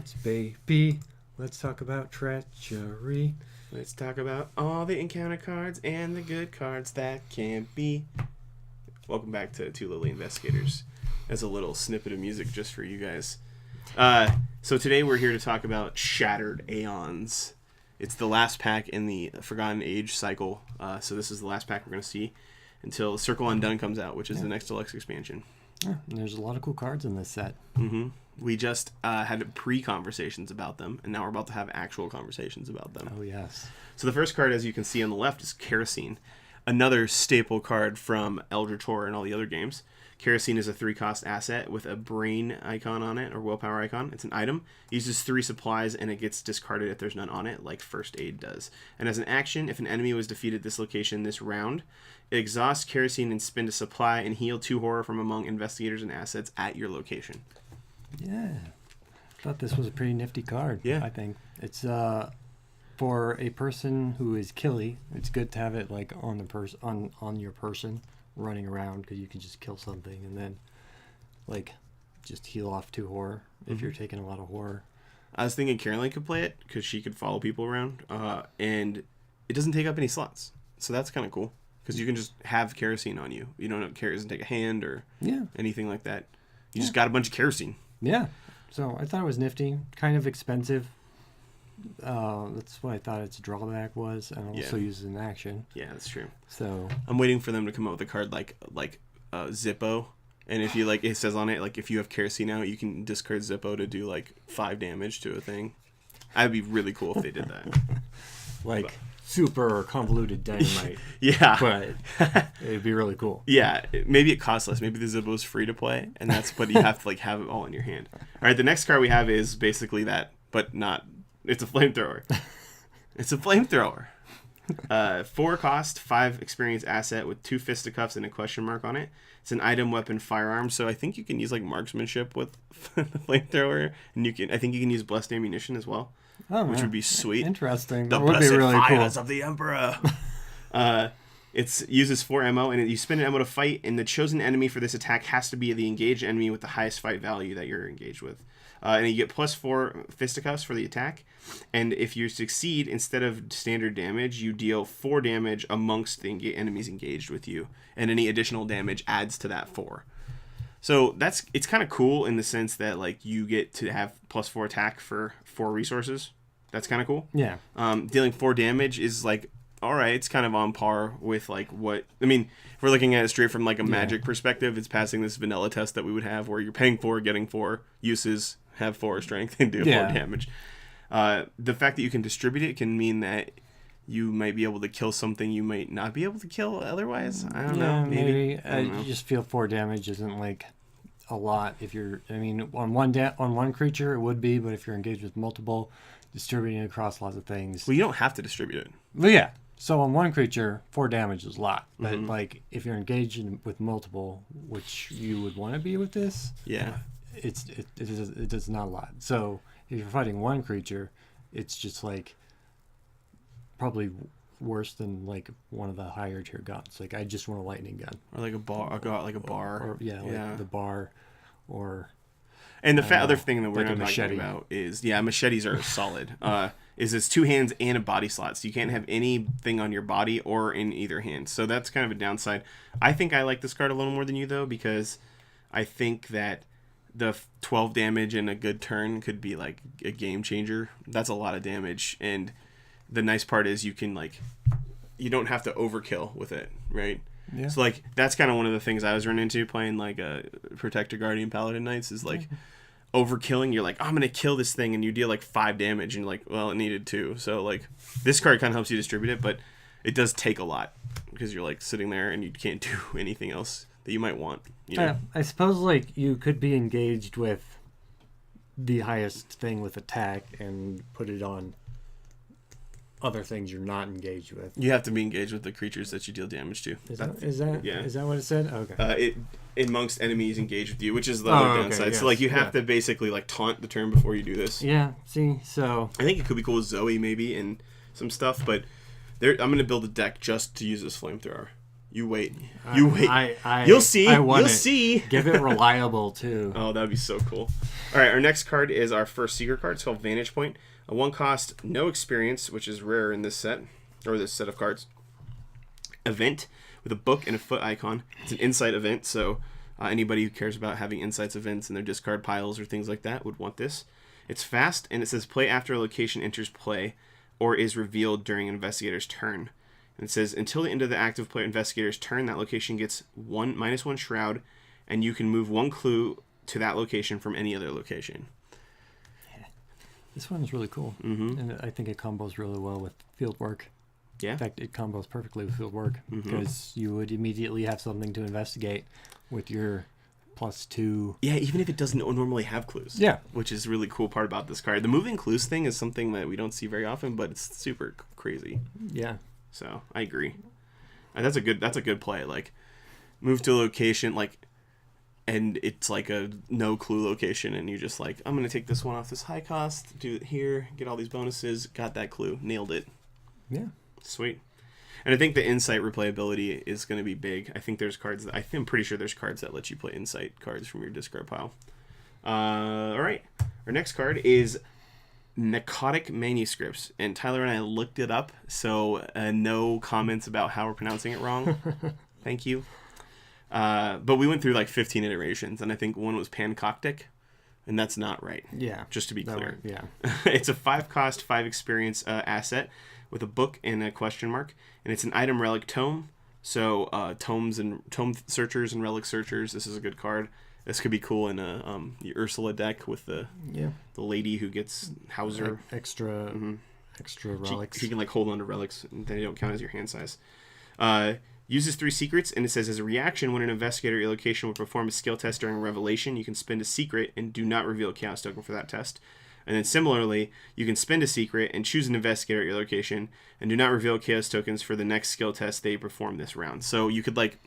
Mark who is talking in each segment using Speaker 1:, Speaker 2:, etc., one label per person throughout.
Speaker 1: cards, baby. Let's talk about treachery.
Speaker 2: Let's talk about all the encounter cards and the good cards that can be. Welcome back to Two Lily Investigators. As a little snippet of music just for you guys. So today we're here to talk about Shattered Aeons. It's the last pack in the Forgotten Age cycle. So this is the last pack we're going to see until Circle Undone comes out, which is the next deluxe expansion.
Speaker 1: Yeah, there's a lot of cool cards in this set.
Speaker 2: Mm-hmm. We just had pre-conversations about them, and now we're about to have actual conversations about them.
Speaker 1: Oh, yes.
Speaker 2: So the first card, as you can see on the left, is Kerosene. Another staple card from Eldritch Horror and all the other games. Kerosene is a 3-cost asset with a brain icon on it, or willpower icon. It's an item. It uses 3 supplies, and it gets discarded if there's none on it, like First Aid does. And as an action, if an enemy was defeated at this location this round, exhaust Kerosene and spend a supply and heal 2 horror from among investigators and assets at your location.
Speaker 1: Yeah. I thought this was a pretty nifty card.
Speaker 2: Yeah.
Speaker 1: I think. It's for a person who is killy, it's good to have it like on the on your person running around, because you can just kill something and then like just heal off 2 horror if you're taking a lot of horror.
Speaker 2: I was thinking Caroline could play it because she could follow people around, and it doesn't take up any slots, so that's kind of cool because you can just have Kerosene on you. You don't doesn't take a hand or anything like that. You just got a bunch of Kerosene.
Speaker 1: Yeah, so I thought it was nifty, kind of expensive. That's what I thought its drawback was, and also uses an action.
Speaker 2: Yeah, that's true.
Speaker 1: So
Speaker 2: I'm waiting for them to come up with a card like Zippo, and if you like, it says on it like if you have Kerosene out, you can discard Zippo to do like 5 damage to a thing. That'd be really cool if they did that.
Speaker 1: Super convoluted dynamite.
Speaker 2: Yeah,
Speaker 1: but it'd be really cool.
Speaker 2: Yeah, maybe it costs less. Maybe the Zippo's free to play, and that's but you have to like have it all in your hand. All right, the next card we have is basically that, but not. It's a flamethrower. It's a flamethrower. 4 cost, 5 experience asset with 2 fisticuffs and a question mark on it. It's an item, weapon, firearm. So I think you can use like marksmanship with the flamethrower, and I think you can use blessed ammunition as well, which would be sweet.
Speaker 1: Interesting.
Speaker 2: The
Speaker 1: that would
Speaker 2: blessed
Speaker 1: be really
Speaker 2: fires
Speaker 1: cool.
Speaker 2: of the Emperor. It uses 4 ammo, and you spend an ammo to fight, and the chosen enemy for this attack has to be the engaged enemy with the highest fight value that you're engaged with. And you get plus 4 fisticuffs for the attack. And if you succeed, instead of standard damage, you deal 4 damage amongst the enemies engaged with you. And any additional damage adds to that 4. So it's kind of cool in the sense that like you get to have plus 4 attack for 4 resources. That's kind of cool.
Speaker 1: Yeah.
Speaker 2: Dealing 4 damage is like, all right, it's kind of on par with like what... I mean, if we're looking at it straight from like a magic perspective, it's passing this vanilla test that we would have where you're paying 4, getting 4 uses, have 4 strength, and do 4 damage. The fact that you can distribute it can mean that you might be able to kill something you might not be able to kill otherwise. I don't know. Maybe.
Speaker 1: You just feel 4 damage isn't like a lot. If you're, I mean, on one creature it would be, but if you're engaged with multiple, distributing it across lots of things.
Speaker 2: Well, you don't have to distribute it.
Speaker 1: Well, yeah. So on one creature, 4 damage is a lot. But like if you're engaged with multiple, which you would want to be with this, it does not a lot. So if you're fighting one creature, it's just like probably worse than like one of the higher tier guns. Like I just want a lightning gun,
Speaker 2: or like a bar. I got like a bar,
Speaker 1: or like the bar, or.
Speaker 2: And the other thing that we're
Speaker 1: like
Speaker 2: not talking about is machetes are solid. Is it's 2 hands and a body slot, so you can't have anything on your body or in either hand. So that's kind of a downside. I think I like this card a little more than you though, because I think that the 12 damage in a good turn could be like a game changer. That's a lot of damage, and the nice part is you don't have to overkill with it, right? Yeah. So like that's kind of one of the things I was running into playing like a Protector Guardian Paladin Knights is like overkilling. You're like, I'm gonna kill this thing, and you deal like 5 damage, and you're like, well, it needed 2. So like this card kind of helps you distribute it, but it does take a lot because you're like sitting there and you can't do anything else that you might want. You know?
Speaker 1: I suppose like you could be engaged with the highest thing with attack and put it on other things you're not engaged with.
Speaker 2: You have to be engaged with the creatures that you deal damage to.
Speaker 1: Is that what it said? Okay.
Speaker 2: It amongst enemies engaged with you, which is the other downside. Yes. So like you have to basically like taunt the turn before you do this.
Speaker 1: Yeah. See, so
Speaker 2: I think it could be cool with Zoe maybe and some stuff, but I'm gonna build a deck just to use this flamethrower. You wait. You wait. You'll see. You'll see.
Speaker 1: Give it reliable, too.
Speaker 2: Oh, that'd be so cool. All right, our next card is our first secret card. It's called Vantage Point. A 1 cost, no experience, which is rare in this set, or this set of cards. Event with a book and a foot icon. It's an insight event, so anybody who cares about having insights events in their discard piles or things like that would want this. It's fast, and it says play after a location enters play or is revealed during an investigator's turn. And it says, until the end of the active player investigator's turn, that location gets -1 shroud, and you can move 1 clue to that location from any other location.
Speaker 1: Yeah. This one is really cool. And I think it combos really well with field work.
Speaker 2: Yeah.
Speaker 1: In fact, it combos perfectly with field work because you would immediately have something to investigate with your +2.
Speaker 2: Yeah, even if it doesn't normally have clues.
Speaker 1: Yeah.
Speaker 2: Which is a really cool part about this card. The moving clues thing is something that we don't see very often, but it's super crazy.
Speaker 1: Yeah.
Speaker 2: So I agree. And that's a good play. Like, move to a location, like, and it's like a no clue location, and you just like, I'm gonna take this one off this high cost, do it here, get all these bonuses, got that clue, nailed it.
Speaker 1: Yeah.
Speaker 2: Sweet. And I think the insight replayability is going to be big. I think there's cards that I'm pretty sure there's cards that let you play insight cards from your discard pile. All right. Our next card is Necrotic Manuscripts, and Tyler and I looked it up, so no comments about how we're pronouncing it wrong. Thank you. But we went through like 15 iterations, and I think one was Pancoctic, and that's not right.
Speaker 1: Yeah.
Speaker 2: Just to be clear.
Speaker 1: Yeah.
Speaker 2: It's a 5 cost, 5 experience asset with a book and a question mark, and it's an item relic tome. So tomes and tome searchers and relic searchers, this is a good card. This could be cool in a your Ursula deck with the lady who gets Hauser
Speaker 1: extra relics.
Speaker 2: She can like hold on to relics, and they don't count as your hand size. Uses 3 secrets, and it says as a reaction, when an investigator at your location will perform a skill test during revelation, you can spend a secret and do not reveal a chaos token for that test. And then similarly, you can spend a secret and choose an investigator at your location and do not reveal chaos tokens for the next skill test they perform this round. So you could like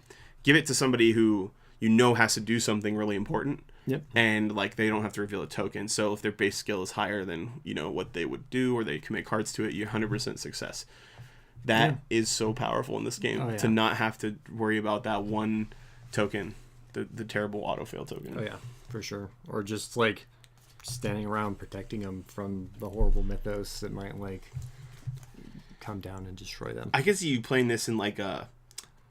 Speaker 2: give it to somebody who you know has to do something really important.
Speaker 1: Yep.
Speaker 2: And like they don't have to reveal a token. So if their base skill is higher than, you know, what they would do, or they commit cards to it, you're 100% success. That is so powerful in this game to not have to worry about that one token, the terrible autofail token.
Speaker 1: Oh yeah, for sure. Or just like standing around protecting them from the horrible mythos that might like come down and destroy them.
Speaker 2: I could see you playing this in like a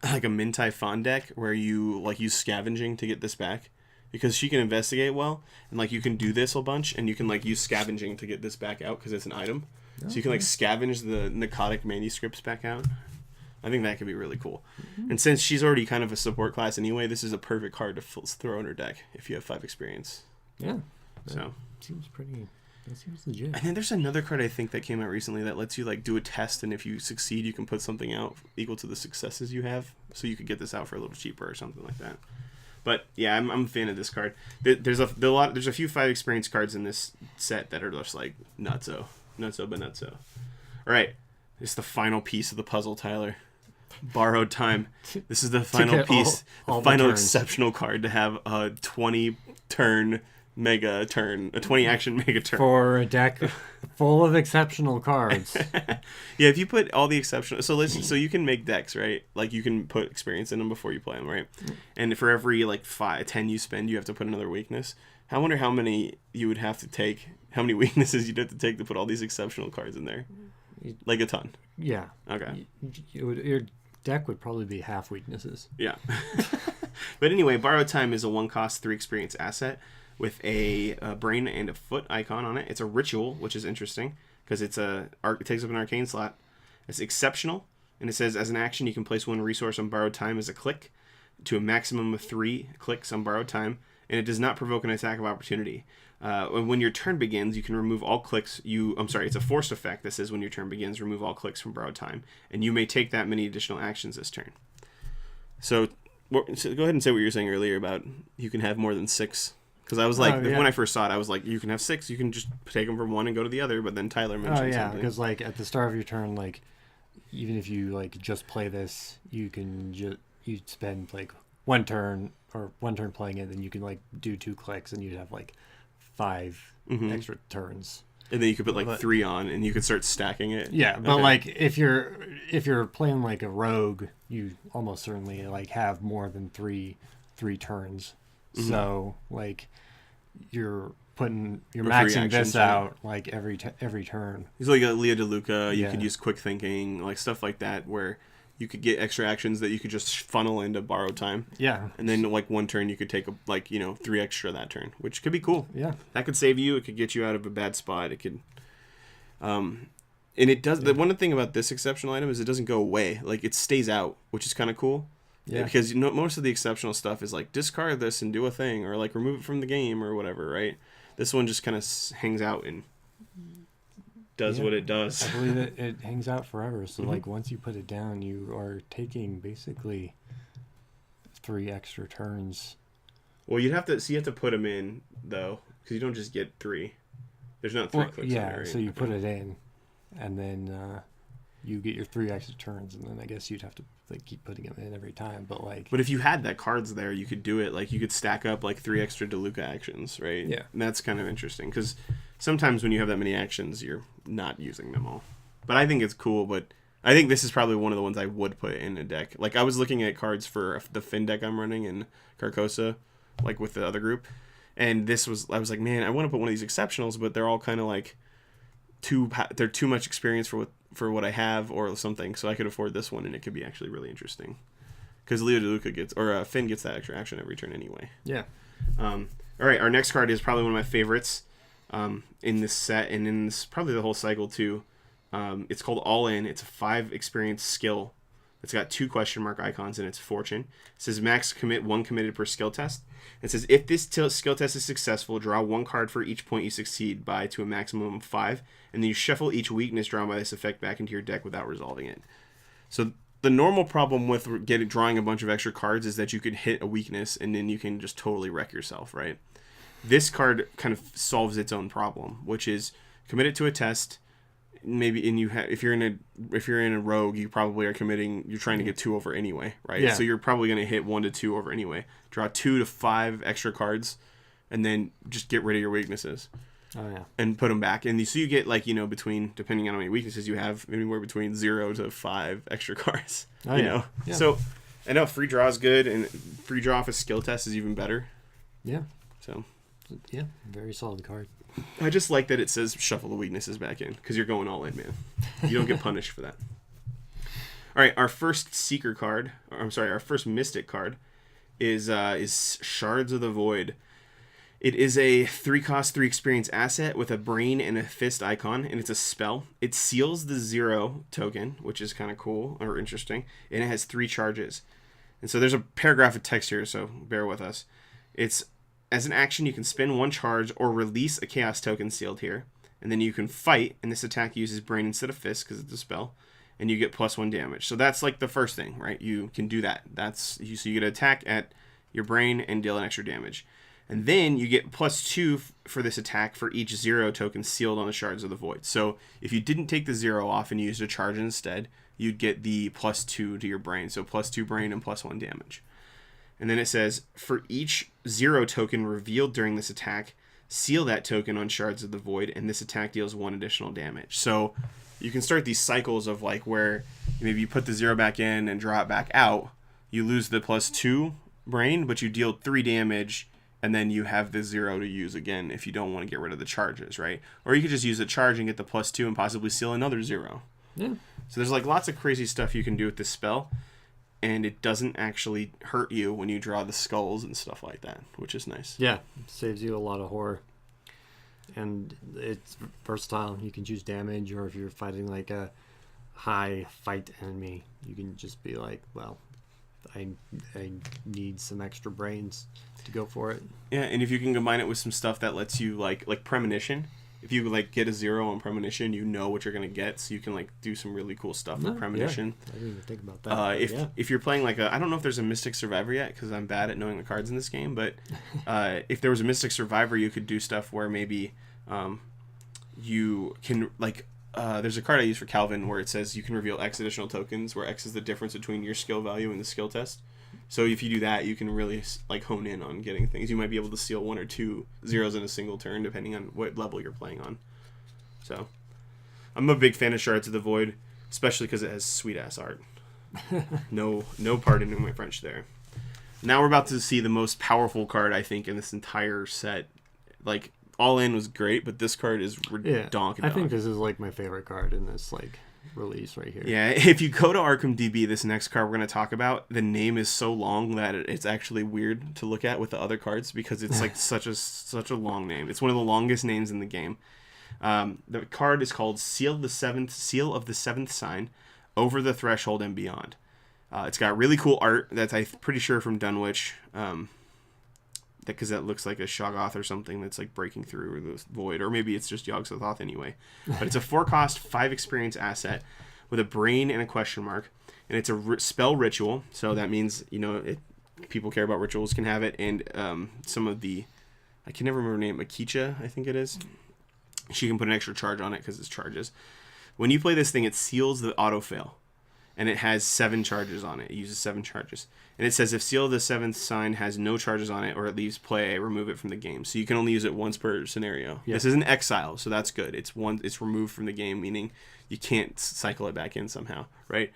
Speaker 2: Mintai Fawn deck where you like use scavenging to get this back, because she can investigate well, and like you can do this a bunch, and you can like use scavenging to get this back out because it's an item. So you can like scavenge the necrotic manuscripts back out. I think that could be really cool. And since she's already kind of a support class anyway, this is a perfect card to throw in her deck if you have 5 experience.
Speaker 1: Yeah.
Speaker 2: So
Speaker 1: seems pretty. That seems legit.
Speaker 2: And then there's another card I think that came out recently that lets you like do a test, and if you succeed, you can put something out equal to the successes you have. So you could get this out for a little cheaper or something like that. But yeah, I'm a fan of this card. There's a few 5 experience cards in this set that are just like nutso. All right, it's the final piece of the puzzle, Tyler. Borrowed Time. This is the final piece, the final exceptional card to have a 20 turn mega turn, a 20 action mega turn
Speaker 1: for a deck full of exceptional cards.
Speaker 2: Yeah, if you put all the exceptional, so you can make decks, right? Like you can put experience in them before you play them, right? And for every like 10 you spend, you have to put another weakness. I wonder how many you would have to take, how many weaknesses you'd have to take to put all these exceptional cards in there. Like a ton.
Speaker 1: Yeah.
Speaker 2: Okay.
Speaker 1: Your deck would probably be half weaknesses.
Speaker 2: Yeah. But anyway, Borrowed Time is a 1 cost 3 experience asset with a brain and a foot icon on it. It's a ritual, which is interesting because it takes up an arcane slot. It's exceptional, and it says as an action you can place 1 resource on Borrowed Time as a click to a maximum of 3 clicks on Borrowed Time, and it does not provoke an attack of opportunity. When your turn begins, you can remove all clicks. It's a forced effect that says when your turn begins, remove all clicks from Borrowed Time, and you may take that many additional actions this turn. So go ahead and say what you were saying earlier about you can have more than 6. Because I was like, when I first saw it, I was like, you can have 6. You can just take them from one and go to the other. But then Tyler mentioned something.
Speaker 1: Because like at the start of your turn, like even if you like just play this, you can you spend like one turn playing it, then you can like do 2 clicks, and you'd have like 5 extra turns.
Speaker 2: And then you could put like 3 on, and you could start stacking it.
Speaker 1: Yeah, but like if you're playing like a rogue, you almost certainly like have more than three turns. Mm-hmm. So like you're maxing this out like every turn.
Speaker 2: He's like a Leah DeLuca. You could use quick thinking, like stuff like that, where you could get extra actions that you could just funnel into borrowed time.
Speaker 1: Yeah.
Speaker 2: And then like one turn you could take 3 extra that turn, which could be cool.
Speaker 1: Yeah.
Speaker 2: That could save you. It could get you out of a bad spot. It could and it does the one thing about this exceptional item is it doesn't go away. Like it stays out, which is kind of cool. Yeah. Because most of the exceptional stuff is like discard this and do a thing, or like remove it from the game or whatever, right? This one just kind of hangs out and does what it does.
Speaker 1: I believe it hangs out forever. So like once you put it down, you are taking basically 3 extra turns.
Speaker 2: Well, you have to put them in though, because you don't just get 3. There's not 3 clicks.
Speaker 1: Yeah, right? So you put it in, and then you get your 3 extra turns, and then I guess you'd have to like keep putting them in every time. But
Speaker 2: if you had that cards there, you could do it. Like you could stack up like 3 extra DeLuca actions, right?
Speaker 1: Yeah,
Speaker 2: and that's kind of interesting because sometimes when you have that many actions, you're not using them all. But I think it's cool. But I think this is probably one of the ones I would put in a deck. Like I was looking at cards for the Finn deck I'm running in Carcosa, like with the other group, and I was like, man, I want to put one of these exceptionals, but they're all kind of like they're too much experience for what I have or something, so I could afford this one, and it could be actually really interesting. Because Leo DeLuca Finn gets that extra action every turn anyway.
Speaker 1: Yeah.
Speaker 2: All right, our next card is probably one of my favorites in this set, and in this probably the whole cycle too. It's called All In. It's a 5 experience skill. It's got 2 question mark icons, and it's Fortune. It says max commit 1 committed per skill test. It says if this skill test is successful, draw 1 card for each point you succeed by to a maximum of 5, and then you shuffle each weakness drawn by this effect back into your deck without resolving it. So the normal problem with drawing a bunch of extra cards is that you could hit a weakness and then you can just totally wreck yourself, right? This card kind of solves its own problem, which is commit it to a test. Maybe if you're in a rogue, you probably are committing. You're trying to get 2 over anyway, right?
Speaker 1: Yeah.
Speaker 2: So you're probably going to hit 1 to 2 over anyway. Draw 2 to 5 extra cards, and then just get rid of your weaknesses.
Speaker 1: Oh yeah.
Speaker 2: And put them back, and so you get between, depending on how many weaknesses you have, anywhere between 0 to 5 extra cards.
Speaker 1: Oh,
Speaker 2: Yeah. So I know free draw is good, and free draw off a skill test is even better.
Speaker 1: Yeah.
Speaker 2: So.
Speaker 1: Yeah, very solid card.
Speaker 2: I just like that it says shuffle the weaknesses back in, because you're going all in, man. You don't get punished for that. All right, our first Seeker card, our first Mystic card is Shards of the Void. It is a 3-cost, 3 experience asset with a brain and a fist icon, and it's a spell. It seals the 0 token, which is kind of cool or interesting, and it has 3 charges. And so there's a paragraph of text here, so bear with us. It's as an action, you can spend 1 charge or release a chaos token sealed here. And then you can fight, and this attack uses brain instead of fist because it's a spell. And you get +1 damage. So that's like the first thing, right? You can do that. So you get to attack at your brain and deal an extra damage. And then you get +2 for this attack for each 0 token sealed on the Shards of the Void. So if you didn't take the 0 off and used a charge instead, you'd get the +2 to your brain. So +2 brain and +1 damage. And then it says, for each 0 token revealed during this attack, seal that token on Shards of the Void, and this attack deals 1 additional damage. So you can start these cycles of like where maybe you put the 0 back in and draw it back out. You lose the +2 brain, but you deal 3 damage, and then you have the 0 to use again if you don't want to get rid of the charges, right? Or you could just use a charge and get the +2 and possibly seal another 0.
Speaker 1: Yeah.
Speaker 2: So there's like lots of crazy stuff you can do with this spell. And it doesn't actually hurt you when you draw the skulls and stuff like that, which is nice.
Speaker 1: Yeah, saves you a lot of horror. And it's versatile. You can choose damage, or if you're fighting like a high fight enemy, you can just be like, well, I need some extra brains to go for it.
Speaker 2: Yeah, and if you can combine it with some stuff that lets you like premonition. If you like get a 0 on premonition, you know what you're gonna get, so you can like do some really cool stuff with premonition.
Speaker 1: Yeah. I didn't even think about that.
Speaker 2: If you're playing like I don't know if there's a Mystic Survivor yet because I'm bad at knowing the cards in this game, but if there was a Mystic Survivor, you could do stuff where maybe you can like there's a card I use for Calvin where it says you can reveal X additional tokens, where X is the difference between your skill value and the skill test. So if you do that, you can really like hone in on getting things. You might be able to seal 1 or 2 zeros in a single turn, depending on what level you're playing on. So I'm a big fan of Shards of the Void, especially because it has sweet ass art. No pardon in my French there. Now we're about to see the most powerful card, I think, in this entire set. Like, All In was great, but this card is redonkulous.
Speaker 1: I think this is like my favorite card in this like release right here.
Speaker 2: Yeah, if you go to Arkham DB, this next card we're going to talk about, the name is so long that it's actually weird to look at with the other cards because it's like such a long name. It's one of the longest names in the game. The card is called Seal of the Seventh Sign, Over the Threshold and Beyond. It's got really cool art that's I'm pretty sure from Dunwich, because that looks like a Shoggoth or something that's like breaking through the void, or maybe it's just Yogg-Sothoth anyway. But it's a 4-cost, 5 experience asset with a brain and a question mark, and it's a spell ritual. So that means people care about rituals can have it, and some of the I can never remember her name, Akicha, I think it is. She can put an extra charge on it because it's charges. When you play this thing, it seals the auto fail, and it has 7 charges on it. It uses 7 charges. And it says if Seal of the Seventh Sign has no charges on it or it leaves play, remove it from the game. So you can only use it once per scenario. Yep. This is an exile, so that's good. It's removed from the game, meaning you can't cycle it back in somehow, right?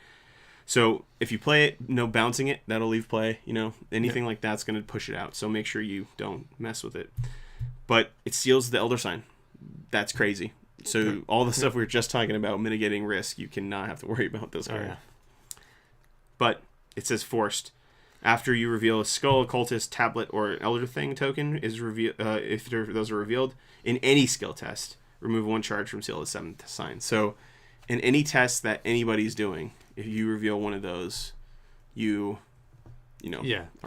Speaker 2: So if you play it, no bouncing it, that'll leave play. Anything like that's going to push it out. So make sure you don't mess with it. But it seals the Elder Sign. That's crazy. So all the stuff we were just talking about, mitigating risk, you cannot have to worry about this card. Yeah. But it says forced. After you reveal a skull, occultist, tablet, or elder thing token if those are revealed in any skill test, remove 1 charge from Seal of the Seventh Sign. So in any test that anybody's doing, if you reveal one of those, are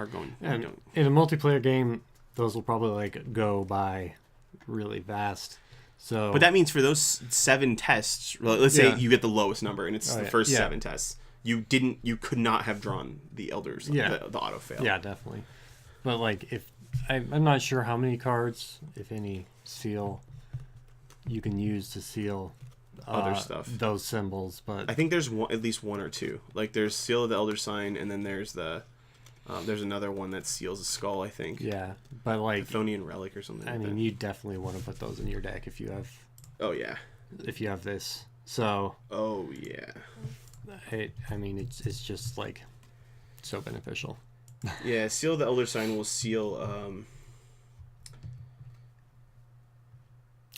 Speaker 2: going.
Speaker 1: And in a multiplayer game, those will probably like go by really fast. So,
Speaker 2: but that means for those 7 tests, let's say you get the lowest number and it's the first 7 tests, you could not have drawn the elders, the auto fail.
Speaker 1: Yeah, definitely. But like, if I'm not sure how many cards, if any, seal you can use to seal
Speaker 2: other stuff,
Speaker 1: those symbols. But
Speaker 2: I think there's at least 1 or 2. Like there's Seal of the Elder Sign, and then there's there's another one that seals a skull, I think.
Speaker 1: Yeah, but like
Speaker 2: Chthonian Relic or something.
Speaker 1: You definitely want to put those in your deck if you have.
Speaker 2: Oh yeah.
Speaker 1: If you have this, so.
Speaker 2: Oh yeah.
Speaker 1: It's just like so beneficial.
Speaker 2: Yeah, Seal of the Elder Sign will seal.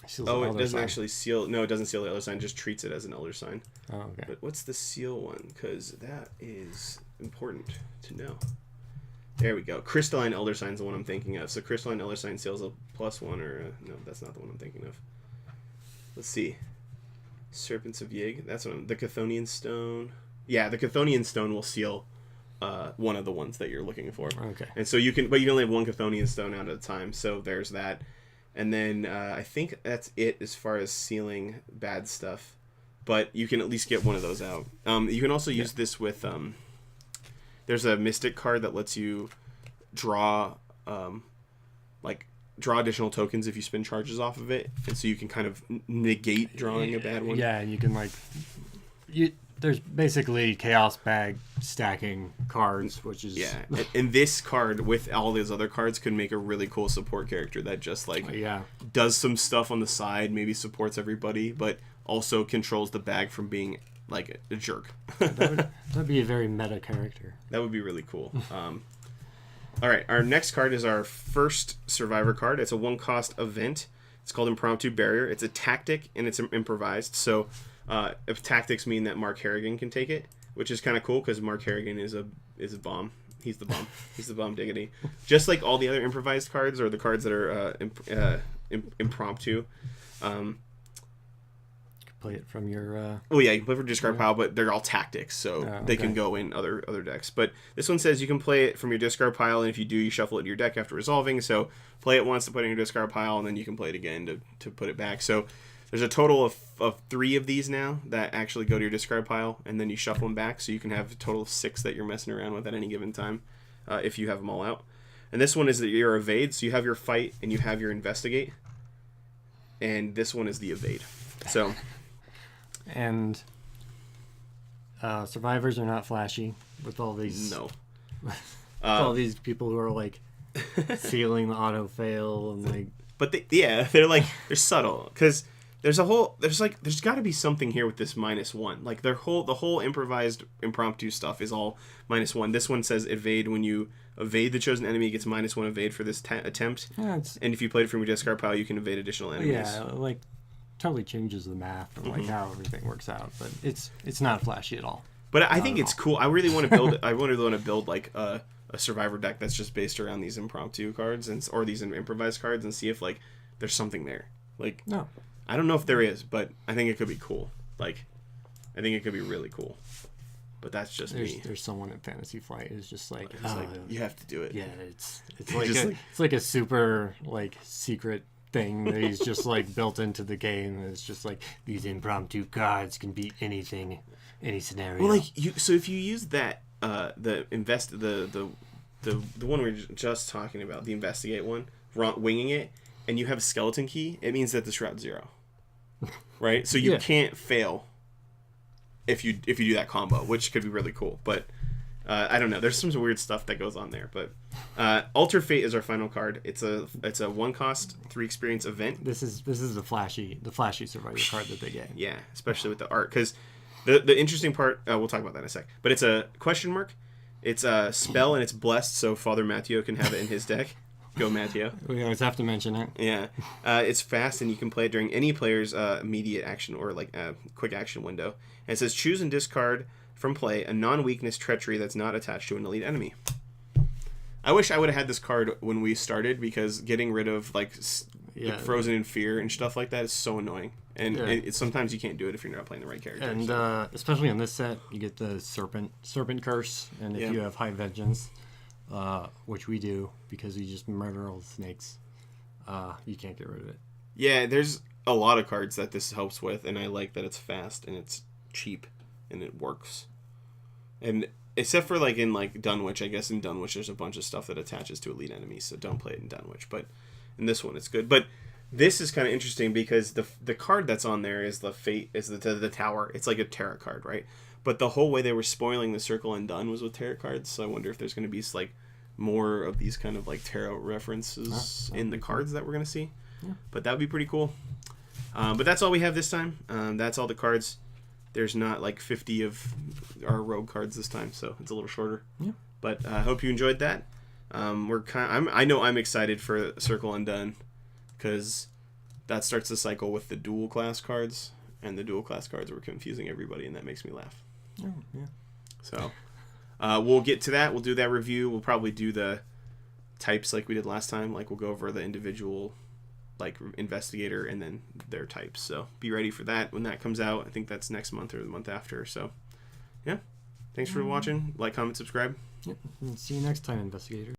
Speaker 2: It doesn't actually seal. No, it doesn't seal the Elder Sign. Just treats it as an Elder Sign.
Speaker 1: Oh, okay.
Speaker 2: But what's the seal one? Because that is important to know. There we go. Crystalline Elder Sign is the one I'm thinking of. So Crystalline Elder Sign seals a +1 or no, that's not the one I'm thinking of. Let's see. Serpents of Yig. That's the Chthonian Stone. Yeah, the Chthonian Stone will seal one of the ones that you're looking for.
Speaker 1: Okay.
Speaker 2: And so you can only have 1 Chthonian Stone out at a time. So there's that. And then I think that's it as far as sealing bad stuff. But you can at least get one of those out. You can also use this with. There's a Mystic card that lets you draw draw additional tokens if you spend charges off of it, and so you can kind of negate drawing a bad one.
Speaker 1: Yeah, and you can there's basically chaos bag stacking cards, which is
Speaker 2: and this card with all these other cards could make a really cool support character that just does some stuff on the side, maybe supports everybody, but also controls the bag from being like a jerk.
Speaker 1: That'd be a very meta character.
Speaker 2: That would be really cool. All right, our next card is our first Survivor card. It's a 1-cost event. It's called Impromptu Barrier. It's a tactic, and it's improvised. So if tactics mean that Mark Harrigan can take it, which is kind of cool because Mark Harrigan is a bomb. He's the bomb. He's the bomb diggity. Just like all the other improvised cards or the cards that are impromptu.
Speaker 1: Play it from your
Speaker 2: you can play for discard pile, but they're all tactics, so they can go in other decks. But this one says you can play it from your discard pile, and if you do, you shuffle it in your deck after resolving. So play it once to put it in your discard pile, and then you can play it again to put it back. So there's a total of 3 of these now that actually go to your discard pile, and then you shuffle them back, so you can have a total of 6 that you're messing around with at any given time if you have them all out. And this one is your evade, so you have your fight and you have your investigate, and this one is the evade. So.
Speaker 1: And survivors are not flashy with all these.
Speaker 2: No.
Speaker 1: With all these people who are like sealing the auto fail and like.
Speaker 2: But they're subtle because there's got to be something here with this -1. Like the whole improvised impromptu stuff is all -1. This one says evade. When you evade the chosen enemy, it gets -1 evade for this attempt. Yeah, and if you played from your discard pile, you can evade additional enemies.
Speaker 1: Yeah, like totally changes the math of like how everything works out. But it's not flashy at all.
Speaker 2: But I think it's cool. I really want to build. I really want to build like a survivor deck that's just based around these impromptu cards or these improvised cards, and see if like there's something there. Like
Speaker 1: no.
Speaker 2: I don't know if there is, but I think it could be cool. Like, I think it could be really cool. But that's just me.
Speaker 1: There's someone in Fantasy Flight who's just like,
Speaker 2: you have to do it.
Speaker 1: Yeah, it's like it's like a super like secret thing that he's just like built into the game. And it's just like these impromptu cards can beat anything, any scenario.
Speaker 2: Well, like so if you use that the one we were just talking about, the investigate one, winging it, and you have a skeleton key, it means that this route 0. Right? So you can't fail if you do that combo, which could be really cool. But I don't know. There's some weird stuff that goes on there. But Ultrafeet is our final card. It's a 1-cost, 3 experience event.
Speaker 1: This is the flashy survivor card that they get.
Speaker 2: Yeah, especially with the art, because the interesting part, we'll talk about that in a sec. But it's a question mark. It's a spell and it's blessed, so Father Matteo can have it in his deck. Go, Matteo.
Speaker 1: We always have to mention it.
Speaker 2: Yeah. It's fast, and you can play it during any player's immediate action or like quick action window. And it says choose and discard from play a non-weakness treachery that's not attached to an elite enemy. I wish I would have had this card when we started, because getting rid of like frozen in fear and stuff like that is so annoying. And sometimes you can't do it if you're not playing the right character.
Speaker 1: And especially in this set, you get the serpent curse, and if you have high vengeance, which we do because we just murder all the snakes, you can't get rid of it. Yeah,
Speaker 2: there's a lot of cards that this helps with, and I like that it's fast and it's cheap and it works. And except for like in like Dunwich, I guess in Dunwich there's a bunch of stuff that attaches to elite enemies, so don't play it in Dunwich. But in this one it's good. But this is kind of interesting because the card that's on there is the tower. It's like a tarot card, right? But the whole way they were spoiling the Circle Undone was with tarot cards, so I wonder if there's going to be like more of these kind of like tarot references in the cards that we're going to see. Yeah. But that would be pretty cool. But that's all we have this time. That's all the cards. There's not like 50 of our rogue cards this time, so it's a little shorter. Yeah. But I hope you enjoyed that. I know I'm excited for Circle Undone, because that starts the cycle with the dual class cards, and the dual class cards were confusing everybody, and that makes me laugh.
Speaker 1: Oh, yeah.
Speaker 2: So we'll get to that. We'll do that review. We'll probably do the types like we did last time. Like we'll go over the individual like investigator and then their types. So be ready for that when that comes out. I think that's next month or the month after. So yeah. Thanks for watching. Like, comment, subscribe.
Speaker 1: Yep. See you next time, investigator.